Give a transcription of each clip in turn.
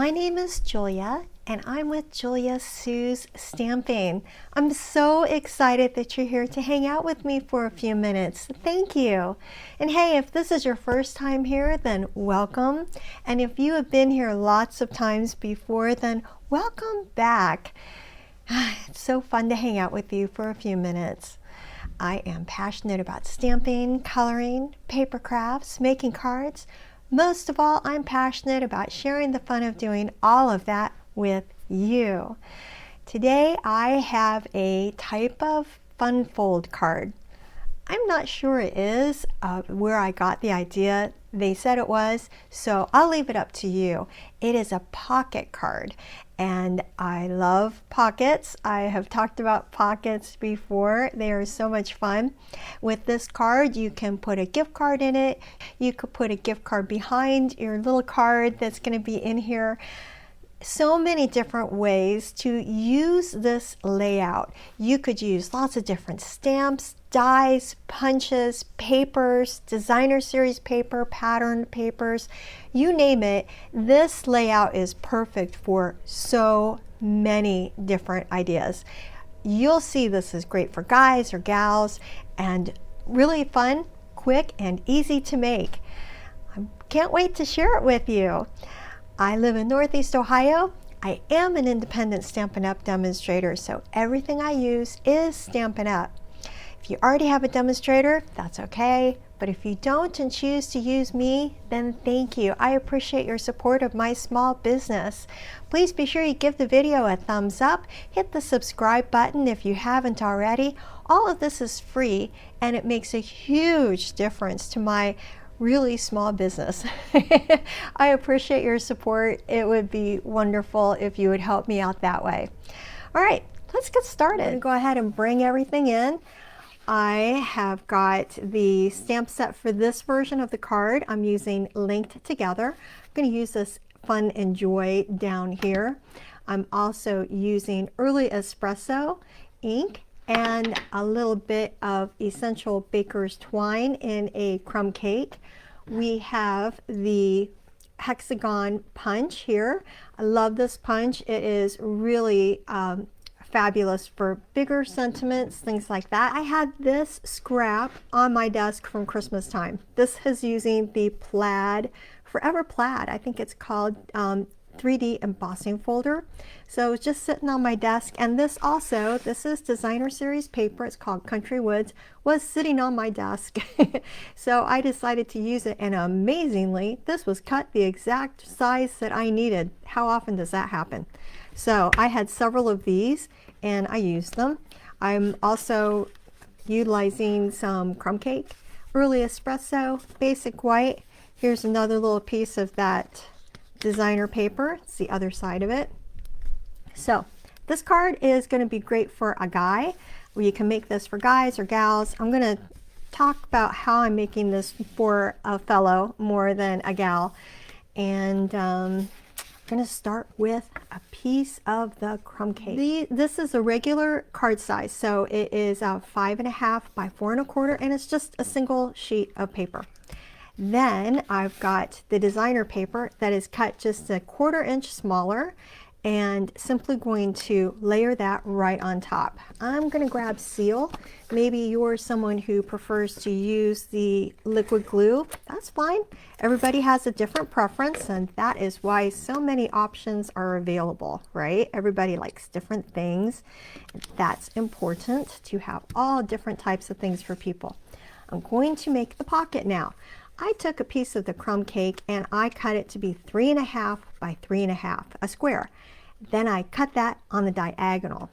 My name is Julia, and I'm with Julia Sue's Stamping. I'm so excited that you're here to hang out with me for a few minutes. Thank you. And hey, if this is your first time here, then welcome. And if you have been here lots of times before, then welcome back. It's so fun to hang out with you for a few minutes. I am passionate about stamping, coloring, paper crafts, making cards. Most of all, I'm passionate about sharing the fun of doing all of that with you. Today I have a type of fun fold card. I'm not sure it is where I got the idea. They said it was, so I'll leave it up to you. It is a pocket card, and I love pockets. I have talked about pockets before. They are so much fun. With this card, you can put a gift card in it. You could put a gift card behind your little card that's going to be in here. So many different ways to use this layout. You could use lots of different stamps, dies, punches, papers, designer series paper, patterned papers, you name it. This layout is perfect for so many different ideas. You'll see this is great for guys or gals and really fun, quick, and easy to make. I can't wait to share it with you. I live in Northeast Ohio. I am an independent Stampin' Up! Demonstrator, so everything I use is Stampin' Up! If you already have a demonstrator, that's okay. But if you don't and choose to use me, then thank you. I appreciate your support of my small business. Please be sure you give the video a thumbs up. Hit the subscribe button if you haven't already. All of this is free, and it makes a huge difference to my really small business. I appreciate your support. It would be wonderful if you would help me out that way. All right, let's get started. I'm going to go ahead and bring everything in. I have got the stamp set for this version of the card. I'm using Linked Together. I'm going to use this Fun and Joy down here. I'm also using Early Espresso ink and a little bit of Essential Baker's Twine in a crumb cake. We have the hexagon punch here. I love this punch. It is really fabulous for bigger sentiments, things like that. I had this scrap on my desk from Christmas time. This is using the plaid, Forever Plaid, I think it's called, 3D embossing folder. So it's just sitting on my desk, and this is designer series paper. It's called Country Woods, was sitting on my desk. So I decided to use it, and amazingly this was cut the exact size that I needed. How often does that happen? So I had several of these and I used them. I'm also utilizing some crumb cake, Early Espresso, basic white. Here's another little piece of that designer paper. It's the other side of it. So this card is going to be great for a guy. You can make this for guys or gals. I'm going to talk about how I'm making this for a fellow more than a gal. And I'm going to start with a piece of the crumb cake. This is a regular card size, so it is 5.5 by 4 1/4, and it's just a single sheet of paper. Then I've got the designer paper that is cut just a 1/4 inch smaller, and simply going to layer that right on top. I'm going to grab Seal. Maybe you're someone who prefers to use the liquid glue. That's fine. Everybody has a different preference, and that is why so many options are available, right? Everybody likes different things. That's important to have all different types of things for people. I'm going to make the pocket now. I took a piece of the crumb cake and I cut it to be 3.5 by 3.5, a square. Then I cut that on the diagonal.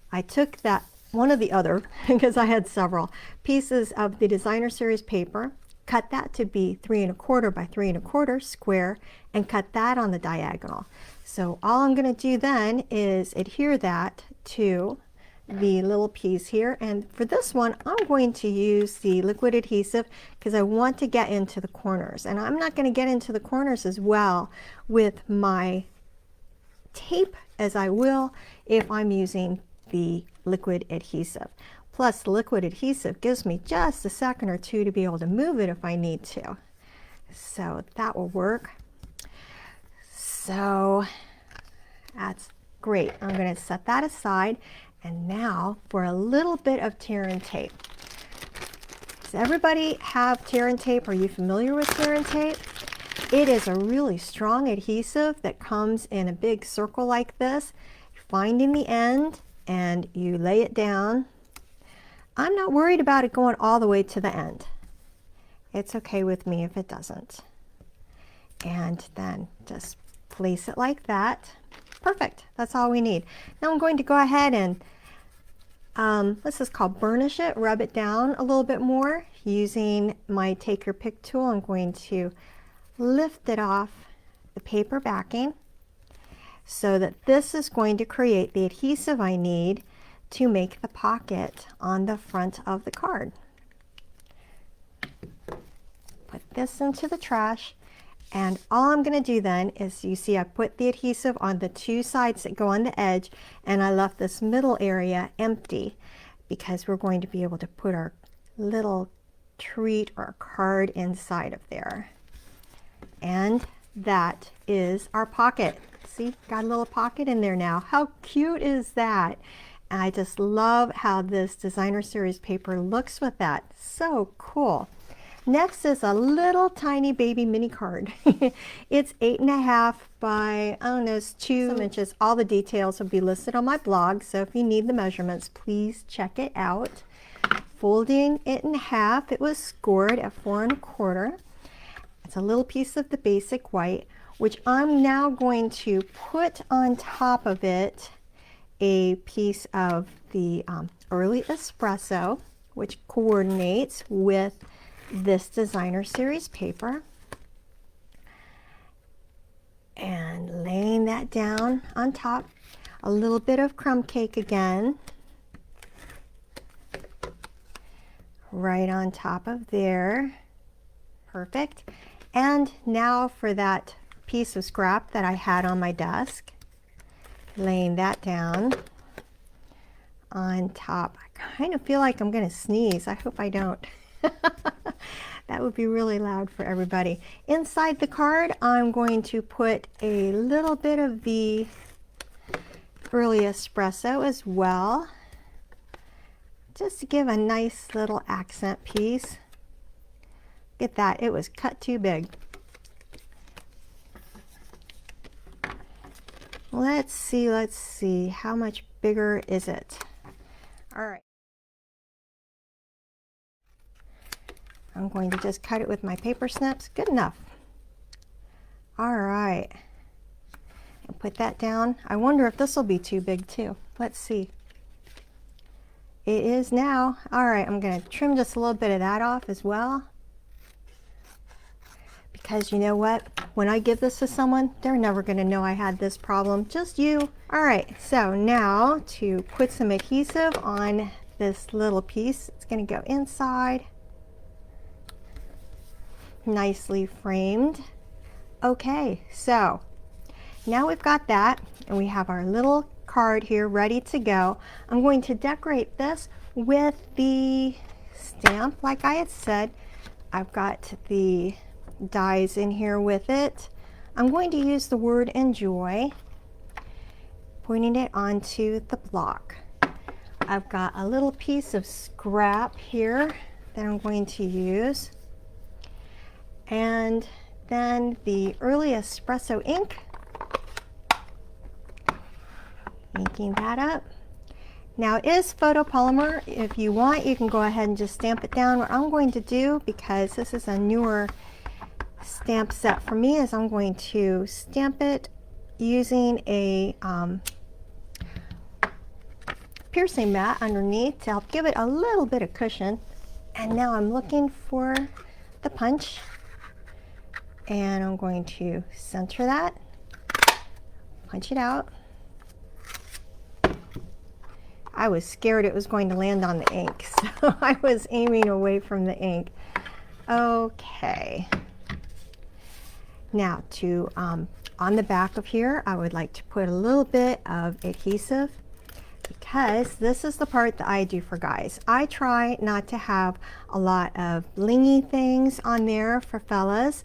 I took that one of the other, because I had several pieces of the designer series paper, cut that to be 3 1/4 by 3 1/4 square, and cut that on the diagonal. So all I'm going to do then is adhere that to the little piece here, and for this one I'm going to use the liquid adhesive because I want to get into the corners, and I'm not going to get into the corners as well with my tape as I will if I'm using the liquid adhesive. Plus the liquid adhesive gives me just a second or two to be able to move it if I need to, so that will work. So that's great. I'm going to set that aside. And now for a little bit of tear and tape. Does everybody have tear and tape? Are you familiar with tear and tape? It is a really strong adhesive that comes in a big circle like this. You find in the end and you lay it down. I'm not worried about it going all the way to the end. It's okay with me if it doesn't. And then just place it like that. Perfect. That's all we need. Now I'm going to go ahead and this is called burnish it, rub it down a little bit more. Using my take your pick tool, I'm going to lift it off the paper backing so that this is going to create the adhesive I need to make the pocket on the front of the card. Put this into the trash, and all I'm going to do then is, you see I put the adhesive on the two sides that go on the edge, and I left this middle area empty because we're going to be able to put our little treat or card inside of there. And that is our pocket. See, got a little pocket in there now. How cute is that? And I just love how this designer series paper looks with that. So cool. Next is a little tiny baby mini card. It's 8.5 by, I don't know, it's 2 inches. All the details will be listed on my blog, so if you need the measurements, please check it out. Folding it in half, it was scored at 4 1/4. It's a little piece of the basic white, which I'm now going to put on top of it a piece of the early espresso, which coordinates with this designer series paper. And laying that down on top, a little bit of crumb cake again, right on top of there. Perfect. And now for that piece of scrap that I had on my desk, laying that down on top. I kind of feel like I'm going to sneeze. I hope I don't. That would be really loud for everybody. Inside the card, I'm going to put a little bit of the early espresso as well, just to give a nice little accent piece. Get that, it was cut too big. Let's see, how much bigger is it? All right. I'm going to just cut it with my paper snips. Good enough. All right. And put that down. I wonder if this will be too big too. Let's see. It is now. All right, I'm going to trim just a little bit of that off as well. Because you know what? When I give this to someone, they're never going to know I had this problem. Just you. All right, so now to put some adhesive on this little piece, it's going to go inside. Nicely framed. Okay, so now we've got that, and we have our little card here ready to go. I'm going to decorate this with the stamp. Like I had said, I've got the dies in here with it. I'm going to use the word enjoy, pointing it onto the block. I've got a little piece of scrap here that I'm going to use, and then the early espresso ink, inking that up. Now it is photopolymer. If you want, you can go ahead and just stamp it down. What I'm going to do, because this is a newer stamp set for me, is I'm going to stamp it using a piercing mat underneath to help give it a little bit of cushion. And now I'm looking for the punch, and I'm going to center that, punch it out. I was scared it was going to land on the ink, so I was aiming away from the ink. Okay. Now to on the back of here, I would like to put a little bit of adhesive, because this is the part that I do for guys. I try not to have a lot of blingy things on there for fellas.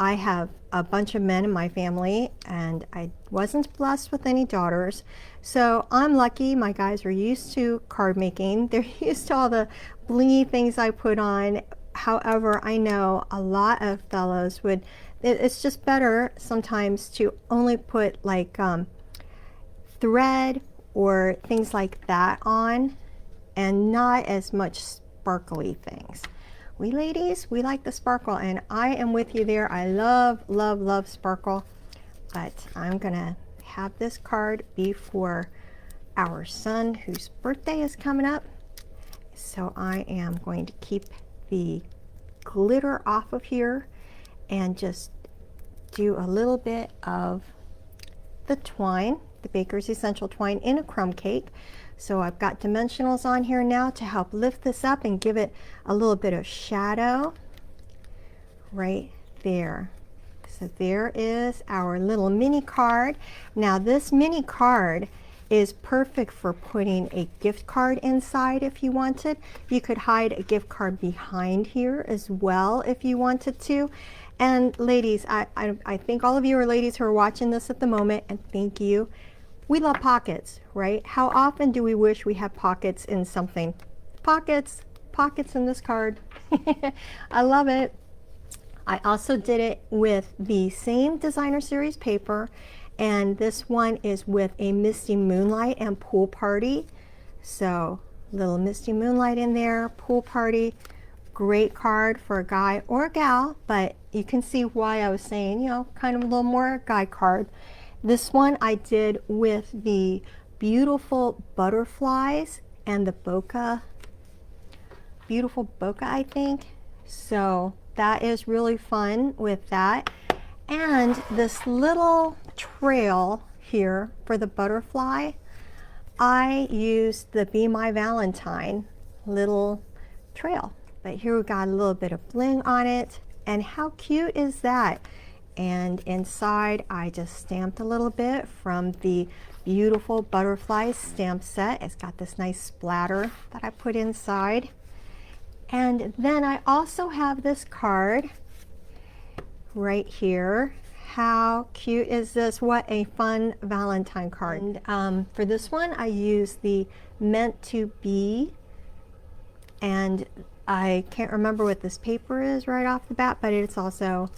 I have a bunch of men in my family, and I wasn't blessed with any daughters. So I'm lucky. My guys are used to card making. They're used to all the blingy things I put on. However, I know a lot of fellows would, it's just better sometimes to only put like thread or things like that on, and not as much sparkly things. We ladies, we like the sparkle, and I am with you there. I love, love, love sparkle, but I'm gonna have this card be for our son whose birthday is coming up. So I am going to keep the glitter off of here and just do a little bit of the twine, the Baker's Essential Twine in a crumb cake. So I've got dimensionals on here now to help lift this up and give it a little bit of shadow right there. So there is our little mini card. Now this mini card is perfect for putting a gift card inside if you wanted. You could hide a gift card behind here as well if you wanted to. And ladies, I think all of you are ladies who are watching this at the moment, and thank you. We love pockets, right? How often do we wish we had pockets in something? Pockets, pockets in this card. I love it. I also did it with the same designer series paper, and this one is with a Misty Moonlight and Pool Party. So little Misty Moonlight in there, Pool Party. Great card for a guy or a gal, but you can see why I was saying, you know, kind of a little more guy card. This one I did with the beautiful butterflies and the bokeh, beautiful bokeh, I think. So that is really fun with that. And this little trail here for the butterfly, I used the Be My Valentine little trail. But here we got a little bit of bling on it. And how cute is that? And inside I just stamped a little bit from the beautiful butterfly stamp set. It's got this nice splatter that I put inside. And then I also have this card right here. How cute is this? What a fun Valentine card. And for this one I used the Meant to Be, and I can't remember what this paper is right off the bat, but it's also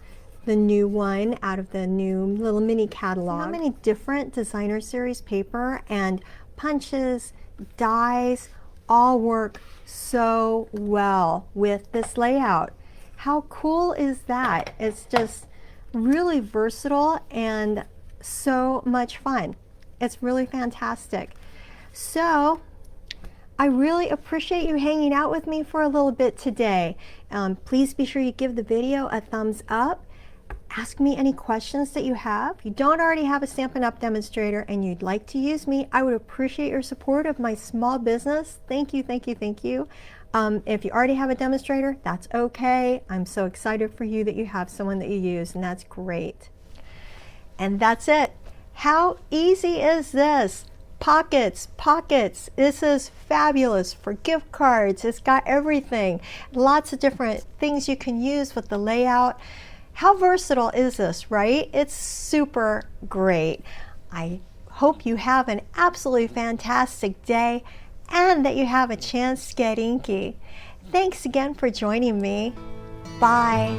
the new one out of the new little mini catalog. How many different designer series paper and punches, dies, all work so well with this layout. How cool is that? It's just really versatile and so much fun. It's really fantastic. So I really appreciate you hanging out with me for a little bit today. Please be sure you give the video a thumbs up. Ask me any questions that you have. If you don't already have a Stampin' Up! Demonstrator and you'd like to use me, I would appreciate your support of my small business. Thank you, thank you, thank you. If you already have a demonstrator, that's okay. I'm so excited for you that you have someone that you use, and that's great. And that's it. How easy is this? Pockets, pockets. This is fabulous for gift cards. It's got everything. Lots of different things you can use with the layout. How versatile is this, right? It's super great. I hope you have an absolutely fantastic day and that you have a chance to get inky. Thanks again for joining me. Bye.